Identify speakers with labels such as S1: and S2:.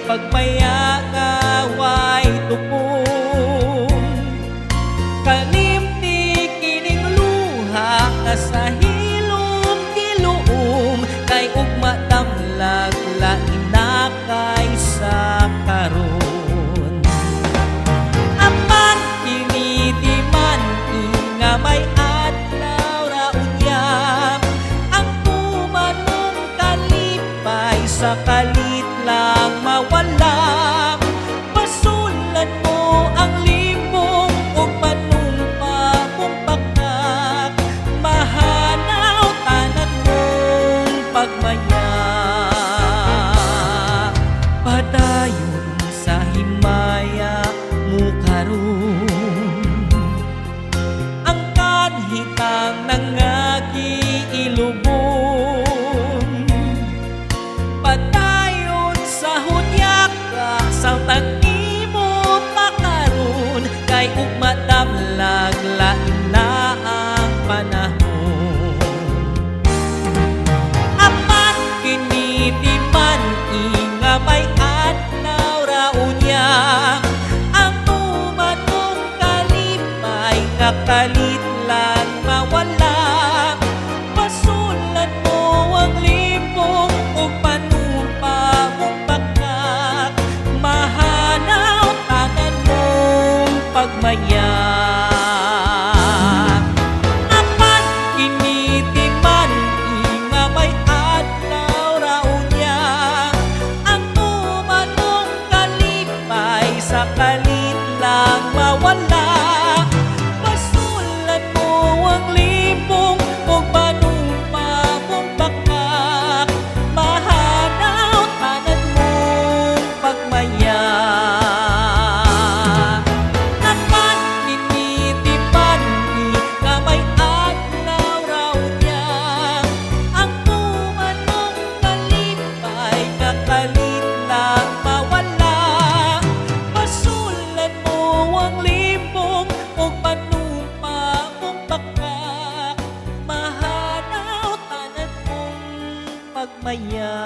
S1: pagmaya nga way tupong kalimti kining luha nga sa hilom giluom kay ugma damlag lain na kay sa karon. Apan kiniti man nga may adlaw ra unyam ang pumanong kalipay sa kalit lang mawala. Pasulan mo ang limbong ug panumpa mong pakak mahanaw tanan mong pagmaya. Padayon sa himaya mo karon ang kanhitang nangagi ilubong. Padayon sa hudyak ka sa tag-imo pakaron kay ugma damlag lain na ang panahon. Apan kiniti man nga may adlaw ra unya ang tumanong kalipay nga kalit lang mawala. Pasulan mo ang limbong ug panumpa mong pakak mahanaw tanan mong pagmaya. Apan kiniti man nga may adlaw ra unya ang tumanong kalipay sa kalit lang mawala. Pasulan mo ang limbong ug panumpa mong pakak mahanaw tanan mong pagmaya. Apan kiniti man nga may adlaw ra unya ang tumanong kalipay nga kalit lang mawala. Pasulan mo ang limbong ug panumpa mong pakak mahanaw tanan mong pagmaya.